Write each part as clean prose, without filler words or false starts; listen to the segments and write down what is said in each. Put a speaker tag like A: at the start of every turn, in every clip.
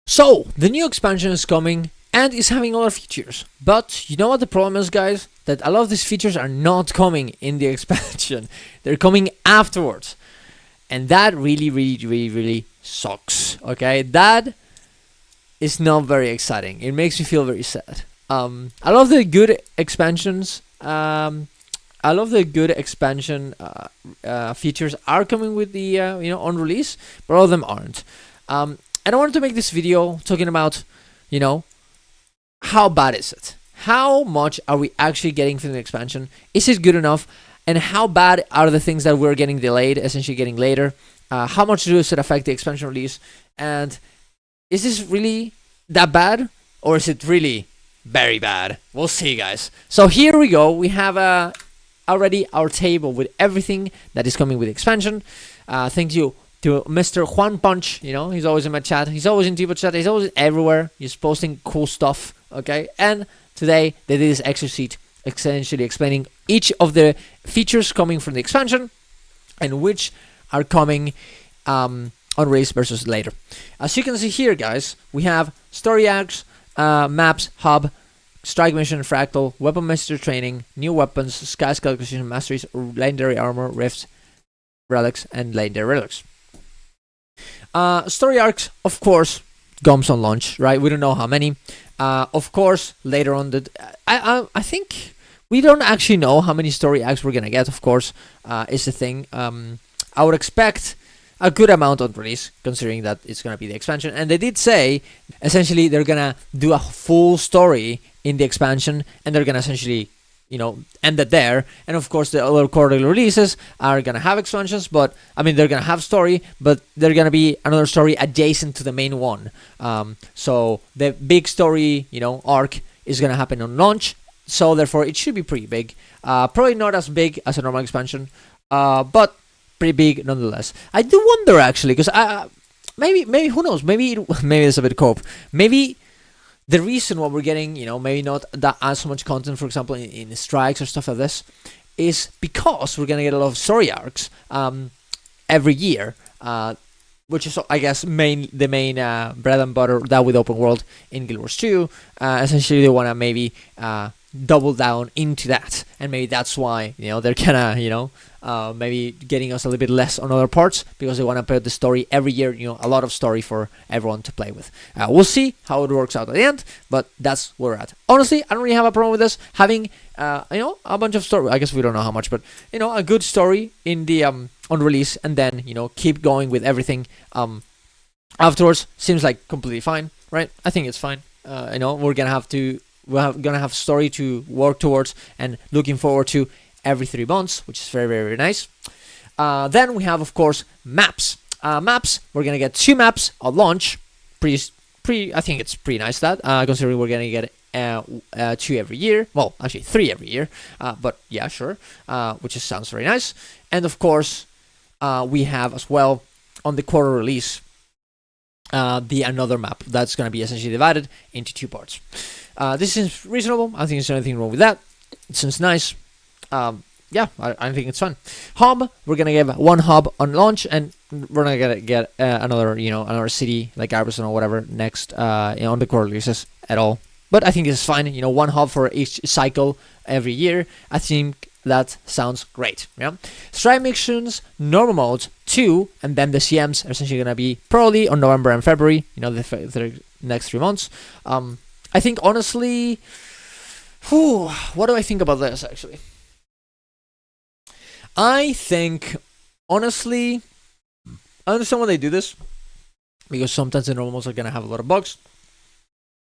A: So, the new expansion is coming and is having a lot of features. But you know what the problem is, guys? That a lot of these features are not coming in the expansion. They're coming afterwards. And that really sucks. Okay? That is not very exciting. It makes me feel very sad. I love the good expansions. I love the good expansion features are coming with the on release, but all of them aren't. And I wanted to make this video talking about, how bad is it? How much are we actually getting from the expansion? Is it good enough? And how bad are the things that we're getting delayed, essentially getting later? How much does it affect the expansion release? And is this really that bad? Or is it really very bad? We'll see, guys. So here we go. We have already our table with everything that is coming with the expansion. Thank you to Mr. Juan Punch. He's always in my chat. He's always in Devo chat. He's always everywhere. He's posting cool stuff. Okay. And today they did this Excel sheet essentially explaining each of the features coming from the expansion and which are coming on release versus later. As you can see here, guys, we have story arcs, maps, hub, strike mission, fractal, weapon master training, new weapons, sky scale acquisition masteries, legendary armor, rifts, relics, and legendary relics. Story arcs, of course, comes on launch, right? We don't know how many. Of course, later on, I think we don't actually know how many story arcs we're gonna get. Of course, is the thing. I would expect a good amount on release, considering that it's gonna be the expansion. And they did say, essentially, they're gonna do a full story in the expansion, and they're gonna essentially end it there. And of course the other quarterly releases are gonna have expansions, but they're gonna have story, but they're gonna be another story adjacent to the main one. So the big story arc is gonna happen on launch, so therefore it should be pretty big. Probably not as big as a normal expansion, but pretty big nonetheless. I do wonder, actually, because maybe who knows, maybe it's a bit cope. Maybe the reason why we're getting, maybe not that as much content, for example, in strikes or stuff like this, is because we're gonna get a lot of story arcs every year, which is, I guess, the main bread and butter that with open world in Guild Wars 2. Essentially, they wanna maybe double down into that, and maybe that's why they're kinda maybe getting us a little bit less on other parts, because they want to put the story every year, a lot of story for everyone to play with. We'll see how it works out at the end, but that's where we're at. Honestly, I don't really have a problem with this having a bunch of story. I guess we don't know how much, but a good story in the on release, and then keep going with everything afterwards. Seems like completely fine, right? I think it's fine. We're gonna have story to work towards and looking forward to every 3 months, which is very nice. Then we have, of course, maps. Maps, we're gonna get 2 maps at launch. I think it's pretty nice that, considering we're gonna get 2 every year. Well, actually 3 every year. But yeah, sure. Which sounds very nice. And of course, we have as well on the quarter release another map that's gonna be essentially divided into 2 parts. This is reasonable. I think there's anything wrong with that. It seems nice. Yeah, I think it's fun. Hub, we're gonna give 1 hub on launch, and we're not gonna get another city like Arbison or whatever next on the core releases at all. But I think this is fine. 1 hub for each cycle every year. I think that sounds great. Yeah. Strike missions, normal mode 2, and then the CMs are essentially gonna be probably on November and February. The next 3 months. I think honestly, what do I think about this actually? I think, honestly, I understand why they do this, because sometimes the normals are gonna have a lot of bugs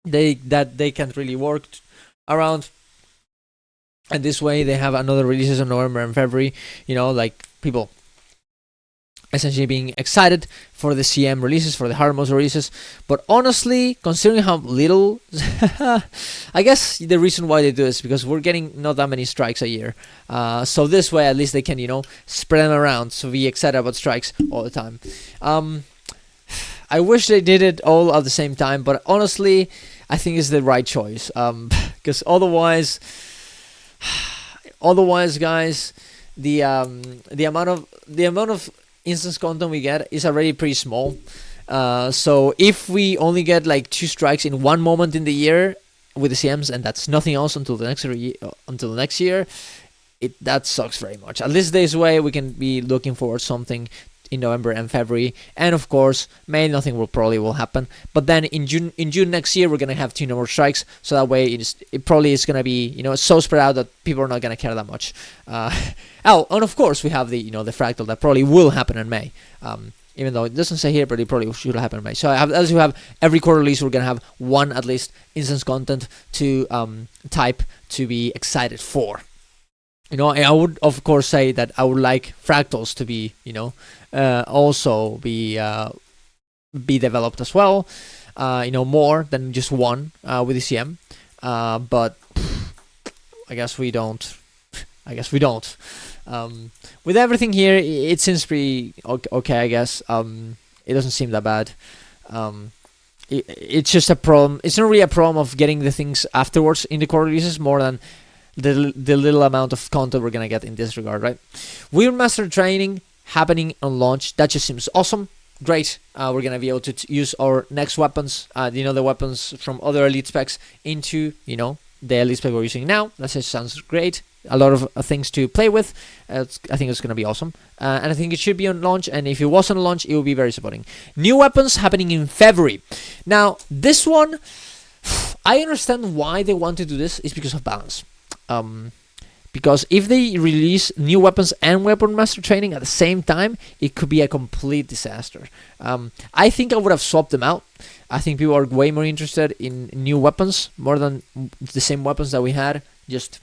A: they can't really work around, and this way they have another releases in November and February. Like people essentially being excited for the CM releases, for the hard mode releases. But honestly, considering how little, I guess the reason why they do this is because we're getting not that many strikes a year. So this way, at least they can, spread them around, so be excited about strikes all the time. I wish they did it all at the same time, but honestly, I think it's the right choice. Because otherwise, guys, the amount of instance content we get is already pretty small, So if we only get like 2 strikes in one moment in the year with the CMs, and that's nothing else until the next year, that sucks very much. At least this way we can be looking forward to something in November and February, and of course May nothing will happen. But then in June next year we're gonna have 2 more strikes, so that way it probably is gonna be so spread out that people are not gonna care that much. And of course we have the the fractal that probably will happen in May. Even though it doesn't say here, but it probably should happen in May. So as you have every quarter release, we're gonna have one at least instance content to type to be excited for. And I would of course say that I would like fractals to be also be developed as well. More than just one with ECM. But I guess we don't. With everything here, it seems pretty okay. I guess it doesn't seem that bad. It's just a problem. It's not really a problem of getting the things afterwards in the core releases, more than the little amount of content we're gonna get in this regard, right? Weird Master Training happening on launch. That just seems awesome. Great. We're gonna be able to use our next weapons, the weapons from other elite specs into the elite spec we're using now. That just sounds great. A lot of things to play with. I think it's gonna be awesome, and I think it should be on launch. And if it wasn't on launch, it would be very supporting. New weapons happening in February. Now this one, I understand why they want to do this. Is because of balance. Because if they release new weapons and Weapon Master Training at the same time, it could be a complete disaster. I think I would have swapped them out. I think people are way more interested in new weapons more than the same weapons that we had just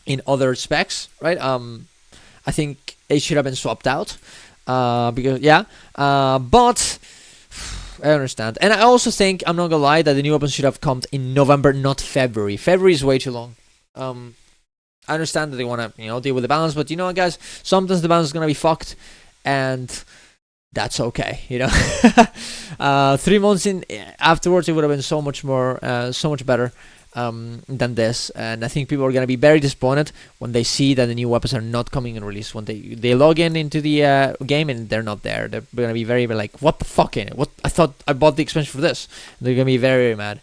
A: in other specs, right? I think it should have been swapped out but I understand. And I also think, I'm not gonna lie, that the new weapons should have come in November, not February. February is way too long. I understand that they want to, deal with the balance, but what, guys? Sometimes the balance is gonna be fucked, and that's okay. 3 months in afterwards, it would have been so much better than this. And I think people are gonna be very disappointed when they see that the new weapons are not coming in release. When they log into the game and they're not there, they're gonna be very, very like, what the fuck in it? What, I thought I bought the expansion for this. They're gonna be very, very mad.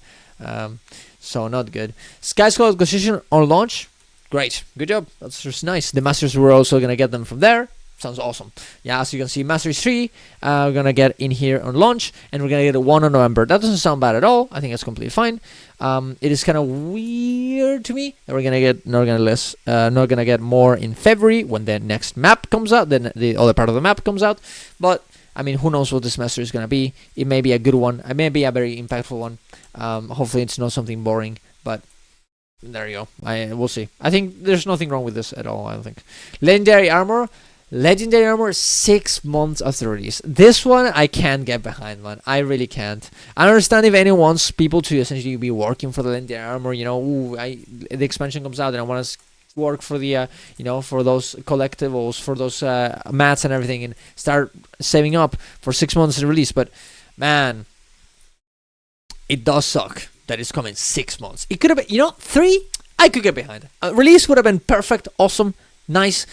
A: So not good. Sky Skull Acquisition on launch. Great, good job. That's just nice. The Masters, we're also gonna get them from there. Sounds awesome. Yeah, as you can see, Masters 3, we're gonna get in here on launch, and we're gonna get a 1 on November. That doesn't sound bad at all. I think that's completely fine. It is kind of weird to me that we're not gonna get more in February when the next map comes out. Then the other part of the map comes out. But I mean, who knows what this master is gonna be? It may be a good one. It may be a very impactful one. Hopefully, it's not something boring. But there you go. We'll see. I think there's nothing wrong with this at all. I don't think. Legendary armor. 6 months after release. This one I can't get behind, man. I really can't. I understand if anyone wants people to essentially be working for the legendary armor. The expansion comes out and I want to work for the for those collectibles, for those mats and everything, and start saving up for 6 months to release. But man, it does suck that it's coming 6 months. It could have been 3. I could get behind. Release would have been perfect, awesome, nice.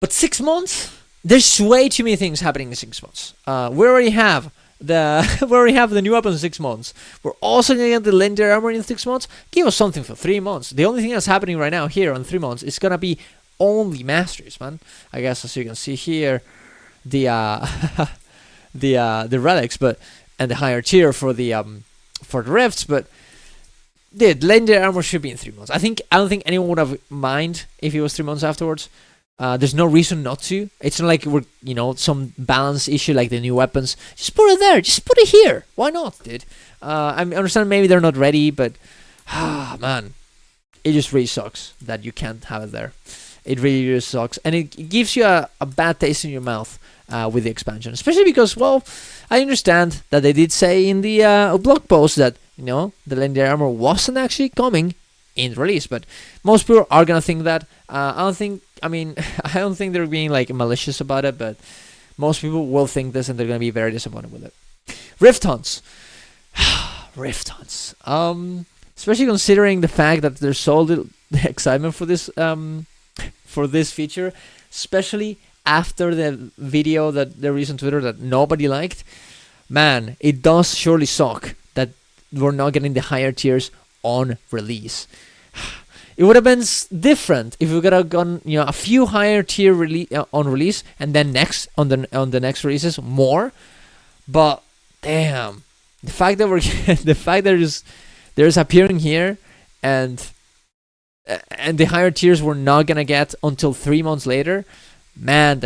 A: But 6 months? There's way too many things happening in 6 months. We already have the new weapons in 6 months. We're also gonna get the legendary armor in 6 months. Give us something for 3 months. The only thing that's happening right now here on 3 months is gonna be only masteries, man. I guess as you can see here, the the relics, and the higher tier for the rifts, but. Dude, legendary armor should be in 3 months. I don't think anyone would have mind if it was 3 months afterwards. There's no reason not to. It's not like we're some balance issue like the new weapons. Just put it there. Just put it here. Why not, dude? I understand maybe they're not ready, but man, it just really sucks that you can't have it there. It really, really sucks, and it gives you a bad taste in your mouth with the expansion, especially because, well, I understand that they did say in the blog post that the legendary armor wasn't actually coming in release, but most people are gonna think that. I don't think they're being like malicious about it, but most people will think this, and they're gonna be very disappointed with it. Rift hunts. Especially considering the fact that there's so little excitement for this feature, especially after the video that they released on Twitter that nobody liked. man, it does surely suck that we're not getting the higher tiers on release. It would have been different if we could have gone, a few higher tier on release, and then next on the next releases more. But damn, the fact that the fact that there's appearing here, and the higher tiers we're not gonna get until 3 months later, man,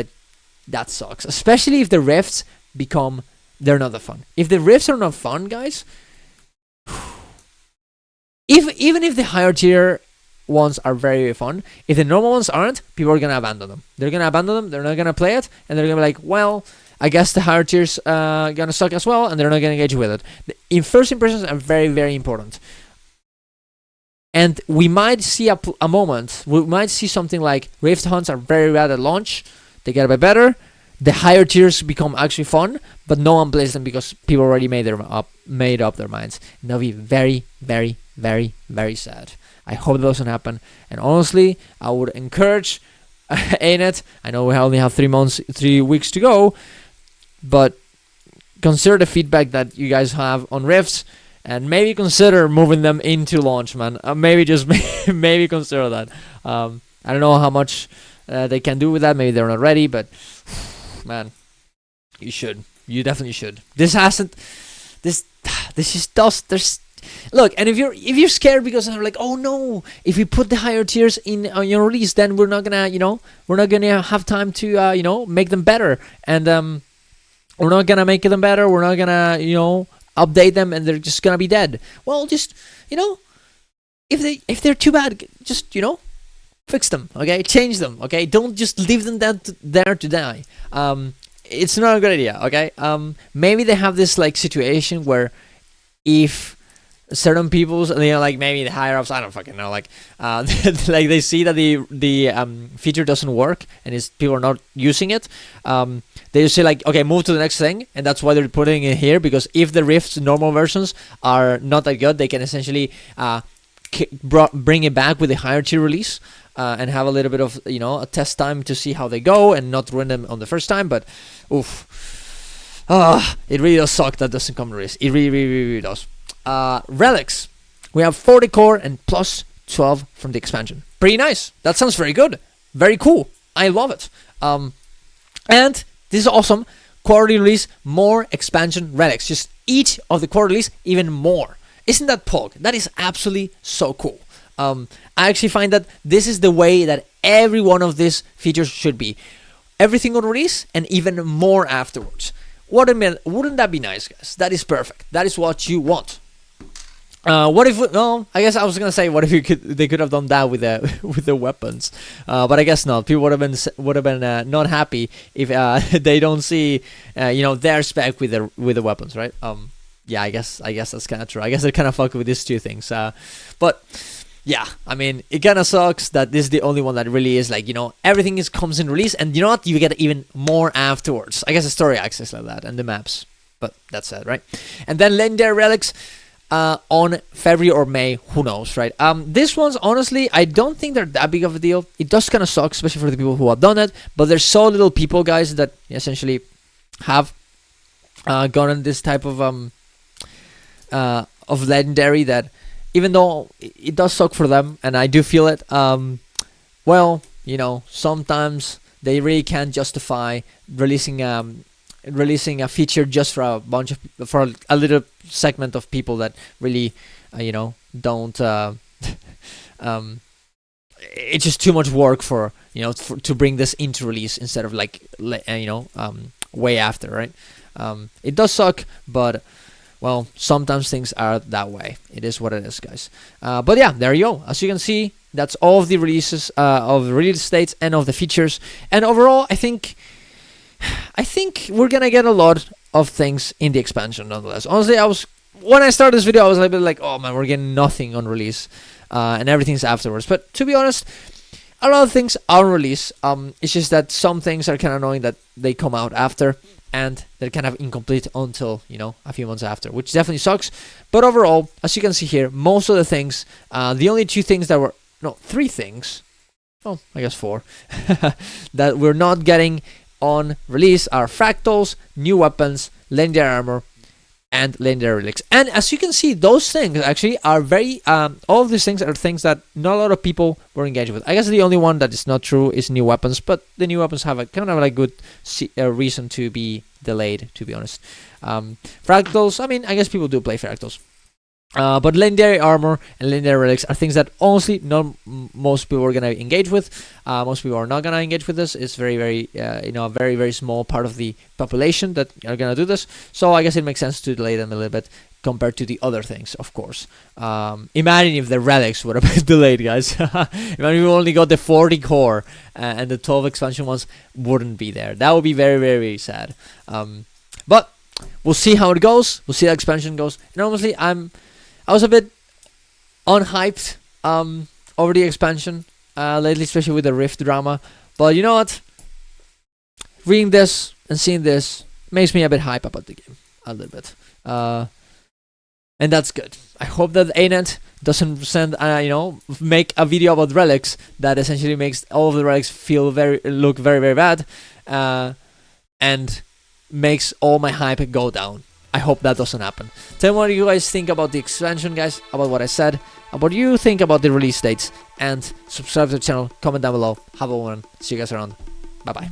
A: that sucks. Especially if the rifts they're not that fun. If the rifts are not fun, guys, even if the higher tier ones are very, very fun, if the normal ones aren't, people are gonna abandon them. They're gonna abandon them. They're not gonna play it, and they're gonna be like, well, I guess the higher tiers gonna suck as well, and they're not gonna engage with it. In first impressions are very, very important, and we might see a moment. We might see something like Rift Hunts are very bad at launch. They get a bit better. The higher tiers become actually fun, but no one plays them because people already made up their minds. And that'll be very, very, very, very sad. I hope that doesn't happen. And honestly, I would encourage ANET. I know we only have 3 weeks to go, but consider the feedback that you guys have on Rifts, and maybe consider moving them into launch, man. Maybe just maybe consider that. I don't know how much they can do with that. Maybe they're not ready, but man, you should. You definitely should. This just does. Look, and if you're scared because I'm like, oh no, if we put the higher tiers on your release, then we're not gonna have time to make them better, and we're not gonna make them better. We're not gonna update them, and they're just gonna be dead. Well, just if they're too bad, just fix them, okay? Change them, okay? Don't just leave them there to die. It's not a good idea, okay? Maybe they have this like situation where if certain people's, like maybe the higher ups, I don't fucking know, like like they see that the feature doesn't work and people are not using it, they just say like, okay, move to the next thing, and that's why they're putting it here, because if the Rift's normal versions are not that good, they can essentially bring it back with a higher tier release, and have a little bit of a test time to see how they go and not ruin them on the first time. But it really does suck that doesn't come to release. It really, really, really does. Relics, we have 40 core and plus 12 from the expansion. Pretty nice. That sounds very good. Very cool. I love it. And this is awesome. Quarterly release, more expansion relics. Just each of the quarterlies, even more. Isn't that pog? That is absolutely so cool. I actually find that this is the way that every one of these features should be. Everything on release and even more afterwards. Wouldn't that be nice, guys? That is perfect. That is what you want. What if? No, I guess I was gonna say, what if they could have done that with the weapons, but I guess not. People would have been not happy if they don't see their spec with the weapons, right? Yeah, I guess that's kind of true. I guess they kind of fuck with these two things. But yeah, I mean, it kind of sucks that this is the only one that really is like, everything comes in release, and you get even more afterwards. I guess the story access like that and the maps, but that's it, right? And then legendary relics on February or May, who knows, right? This one's honestly, I don't think they're that big of a deal. It does kind of suck, especially for the people who have done it, but there's so little people, guys, that essentially have gotten this type of legendary, that even though it does suck for them, and I do feel it, sometimes they really can't justify releasing a feature just for a little segment of people that really don't it's just too much work for to bring this into release instead of way after, right? It does suck, but well, sometimes things are that way. It is what it is, guys. But yeah, there you go. As you can see, that's all of the releases of the release dates and of the features. And overall, I think we're gonna get a lot of things in the expansion, nonetheless. Honestly, when I started this video, I was a little bit like, oh man, we're getting nothing on release, and everything's afterwards. But to be honest, a lot of things are on release. It's just that some things are kind of annoying that they come out after, and they're kind of incomplete until a few months after, which definitely sucks. But overall, as you can see here, most of the things, the only three things, oh, I guess 4, that we're not getting on release are fractals, new weapons, legendary armor, and legendary relics. And as you can see, those things actually are very all of these things are things that not a lot of people were engaged with. I guess the only one that is not true is new weapons, but the new weapons have a kind of like good reason to be delayed, to be honest. Fractals, I mean, I guess people do play fractals. But legendary armor and legendary relics are things that honestly not most people are gonna engage with. Most people are not gonna engage with this. It's very, very, a very, very small part of the population that are gonna do this. So I guess it makes sense to delay them a little bit compared to the other things, of course. Imagine if the relics would have been delayed, guys. Imagine we only got the 40 core and the 12 expansion ones wouldn't be there. That would be very, very, very sad. But we'll see how it goes. We'll see how expansion goes. And honestly, I was a bit unhyped over the expansion lately, especially with the Rift drama. But you know what? Reading this and seeing this makes me a bit hype about the game. A little bit. And that's good. I hope that ANET doesn't send, make a video about relics that essentially makes all of the relics look very, very bad. And makes all my hype go down. I hope that doesn't happen. Tell me what you guys think about the expansion, guys, about what I said, about what you think about the release dates, and subscribe to the channel, comment down below, have a one, see you guys around, bye bye.